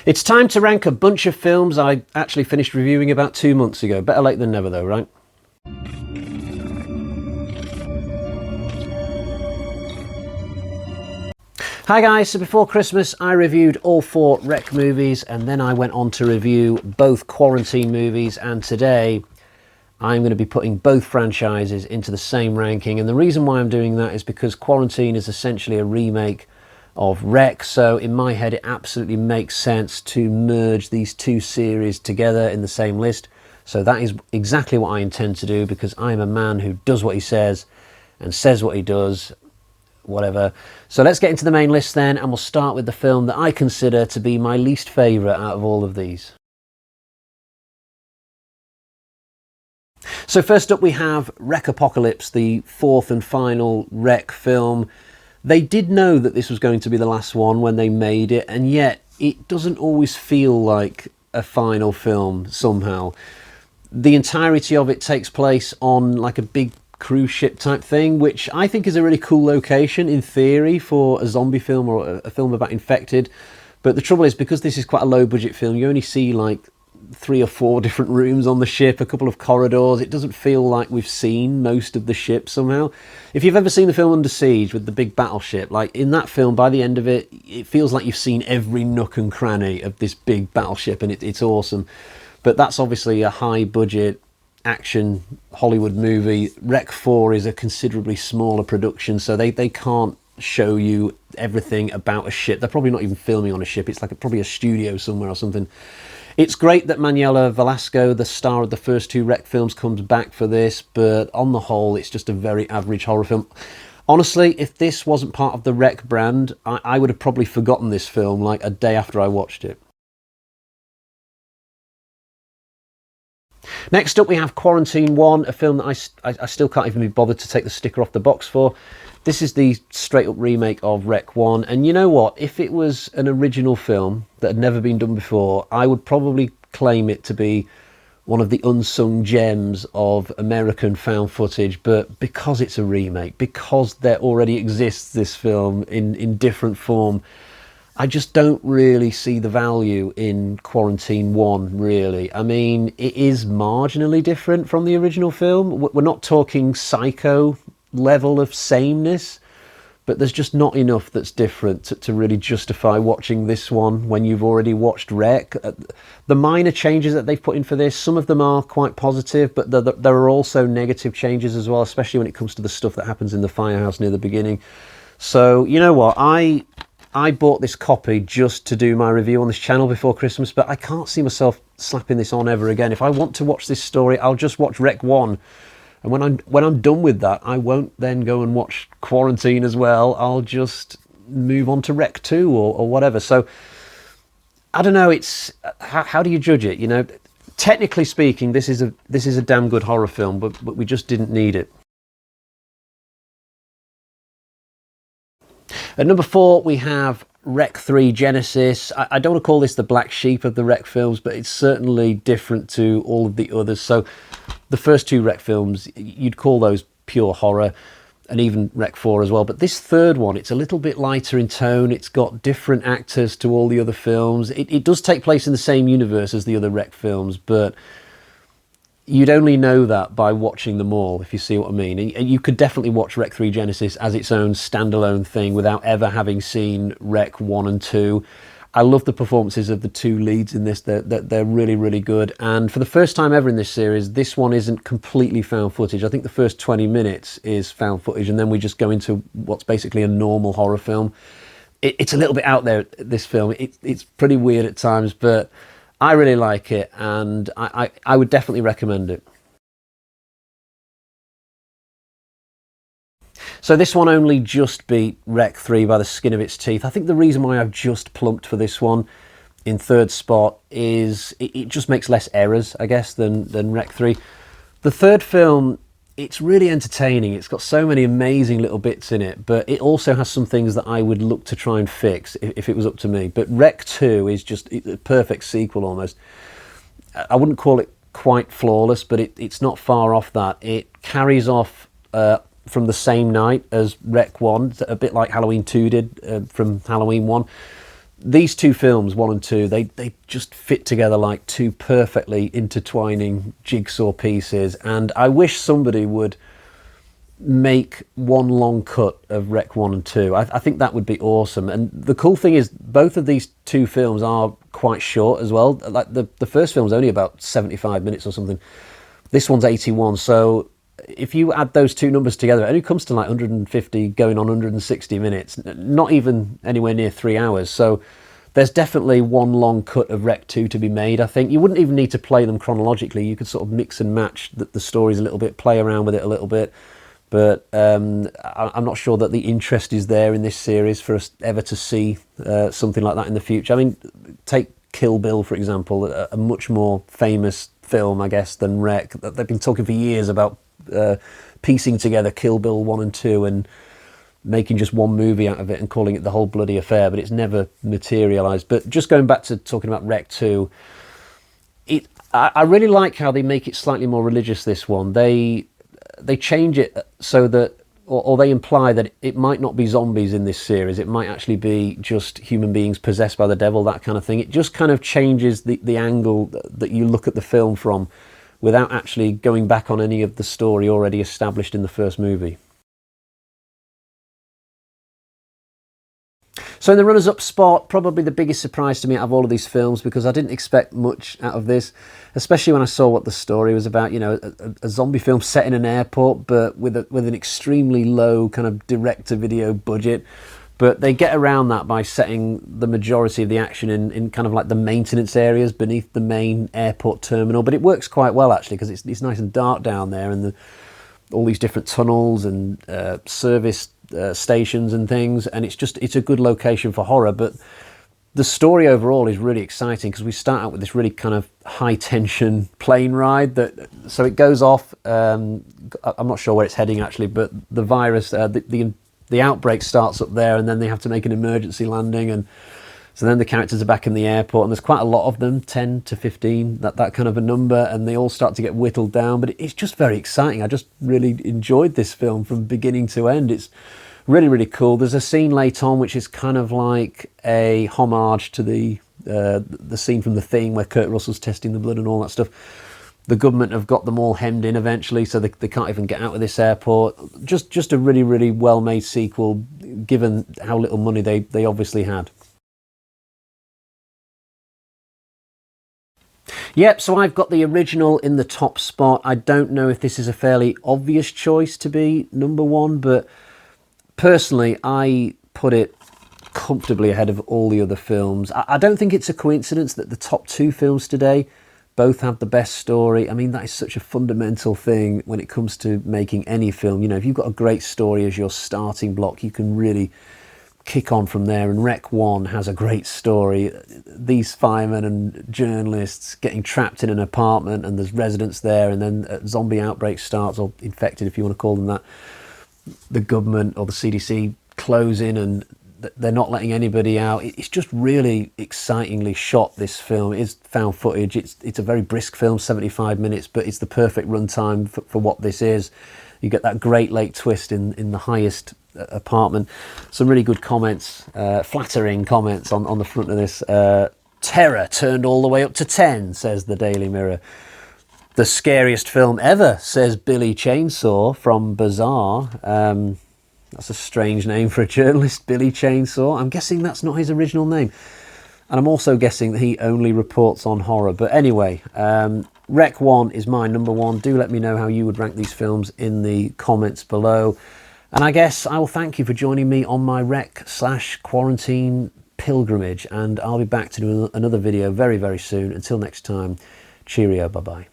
It's time to rank a bunch of films I actually finished reviewing about 2 months ago. Better late than never though, right? Hi guys, so before Christmas I reviewed all 4 Rec movies and then I went on to review both Quarantine movies, and today I'm going to be putting both franchises into the same ranking. And the reason why I'm doing that is because Quarantine is essentially a remake of Rec, so in my head it absolutely makes sense to merge these 2 series together in the same list. So that is exactly what I intend to do, because I'm a man who does what he says and says what he does, whatever. So let's get into the main list then, and we'll start with the film that I consider to be my least favourite out of all of these. So first up we have Rec Apocalypse, the 4th and final Rec film. They did know that this was going to be the last one when they made it, and yet it doesn't always feel like a final film somehow. The entirety of it takes place on like a big cruise ship type thing, which I think is a really cool location in theory for a zombie film or a film about infected. But the trouble is, because this is quite a low budget film, you only see like 3 or 4 different rooms on the ship, a couple of corridors. It doesn't feel like we've seen most of the ship somehow. If you've ever seen the film Under Siege with the big battleship, like in that film, by the end of it, it feels like you've seen every nook and cranny of this big battleship, and it's awesome. But that's obviously a high budget action Hollywood movie. Rec 4 is a considerably smaller production, so they can't show you everything about a ship. They're probably not even filming on a ship. It's like probably a studio somewhere or something. It's great that Manuela Velasco, the star of the first 2 Rec films, comes back for this, but on the whole, it's just a very average horror film. Honestly, if this wasn't part of the Rec brand, I would have probably forgotten this film like a day after I watched it. Next up we have Quarantine 1, a film that I still can't even be bothered to take the sticker off the box for. This is the straight up remake of Rec 1, and you know what, if it was an original film that had never been done before, I would probably claim it to be one of the unsung gems of American found footage. But because it's a remake, because there already exists this film in different form, I just don't really see the value in Quarantine 1, really. I mean, it is marginally different from the original film. We're not talking Psycho level of sameness, but there's just not enough that's different to really justify watching this one when you've already watched Rec. The minor changes that they've put in for this, some of them are quite positive, but there are also negative changes as well, especially when it comes to the stuff that happens in the firehouse near the beginning. So, you know what, I bought this copy just to do my review on this channel before Christmas, but I can't see myself slapping this on ever again. If I want to watch this story, I'll just watch Rec 1. And when I'm done with that, I won't then go and watch Quarantine as well. I'll just move on to Rec 2 or whatever. So, I don't know, it's... How do you judge it, you know? Technically speaking, this is a damn good horror film, but we just didn't need it. At number 4, we have Rec 3 Genesis. I don't want to call this the black sheep of the Rec films, but it's certainly different to all of the others. So the first 2 Rec films, you'd call those pure horror, and even Rec 4 as well. But this third one, it's a little bit lighter in tone. It's got different actors to all the other films. It does take place in the same universe as the other Rec films, but you'd only know that by watching them all, if you see what I mean. And you could definitely watch Rec 3 Genesis as its own standalone thing without ever having seen Rec 1 and 2. I love the performances of the 2 leads in this. They're really, really good. And for the first time ever in this series, this one isn't completely found footage. I think the first 20 minutes is found footage, and then we just go into what's basically a normal horror film. It's a little bit out there, this film. It's pretty weird at times, but I really like it, and I would definitely recommend it. So this one only just beat Rec 3 by the skin of its teeth. I think the reason why I've just plumped for this one in third spot is it just makes less errors, I guess, than Rec 3. The third film, it's really entertaining. It's got so many amazing little bits in it, but it also has some things that I would look to try and fix if it was up to me. But Rec 2 is just a perfect sequel almost. I wouldn't call it quite flawless, but it's not far off that. It carries off from the same night as Rec 1, a bit like Halloween 2 did from Halloween 1. these two films, 1 and 2, they just fit together like two perfectly intertwining jigsaw pieces, and I wish somebody would make one long cut of Rec 1 and 2. I think that would be awesome. And the cool thing is both of these two films are quite short as well. Like the first film's only about 75 minutes or something. This one's 81, so if you add those two numbers together, it only comes to like 150 going on 160 minutes, not even anywhere near 3 hours. So there's definitely one long cut of Rec 2 to be made, I think. You wouldn't even need to play them chronologically. You could sort of mix and match the stories a little bit, play around with it a little bit. But I'm not sure that the interest is there in this series for us ever to see something like that in the future. I mean, take Kill Bill, for example, a much more famous film, I guess, than Rec. They've been talking for years about piecing together Kill Bill 1 and 2 and making just one movie out of it and calling it The Whole Bloody Affair, but it's never materialised. But just going back to talking about Rec 2, I really like how they make it slightly more religious, this one. They change it so that, or they imply that it might not be zombies in this series. It might actually be just human beings possessed by the devil, that kind of thing. It just kind of changes the angle that you look at the film from without actually going back on any of the story already established in the first movie. So in the runners-up spot, probably the biggest surprise to me out of all of these films, because I didn't expect much out of this, especially when I saw what the story was about. You know, a zombie film set in an airport, but with an extremely low kind of direct-to-video budget. But they get around that by setting the majority of the action in kind of like the maintenance areas beneath the main airport terminal. But it works quite well, actually, because it's nice and dark down there, and all these different tunnels and service stations and things, and it's a good location for horror. But the story overall is really exciting because we start out with this really kind of high tension plane ride so it goes off. I'm not sure where it's heading actually, but the virus, the outbreak starts up there, and then they have to make an emergency landing, and so then the characters are back in the airport, and there's quite a lot of them, 10 to 15, that kind of a number, and they all start to get whittled down. But it's just very exciting. I just really enjoyed this film from beginning to end. It's really, really cool. There's a scene late on which is kind of like a homage to the scene from The Thing where Kurt Russell's testing the blood and all that stuff. The government have got them all hemmed in eventually, so they can't even get out of this airport. Just a really, really well-made sequel, given how little money they obviously had. Yep, so I've got the original in the top spot. I don't know if this is a fairly obvious choice to be number one, but personally, I put it comfortably ahead of all the other films. I don't think it's a coincidence that the top two films today both have the best story. I mean, that is such a fundamental thing when it comes to making any film. You know, if you've got a great story as your starting block, you can really kick on from there. And Rec 1 has a great story. These firemen and journalists getting trapped in an apartment, and there's residents there, and then a zombie outbreak starts, or infected if you want to call them that. The government or the CDC close in, and they're not letting anybody out. It's just really excitingly shot, this film. It is found footage. It's a very brisk film, 75 minutes, but it's the perfect runtime for what this is. You get that great late twist in the highest apartment. Some really good comments, flattering comments on the front of this. Terror turned all the way up to 10, says the Daily Mirror. The scariest film ever, says Billy Chainsaw from Bazaar. That's a strange name for a journalist, Billy Chainsaw. I'm guessing that's not his original name. And I'm also guessing that he only reports on horror. But anyway, Rec 1 is my number one. Do let me know how you would rank these films in the comments below. And I guess I will thank you for joining me on my Rec/quarantine pilgrimage. And I'll be back to do another video very, very soon. Until next time, cheerio, bye-bye.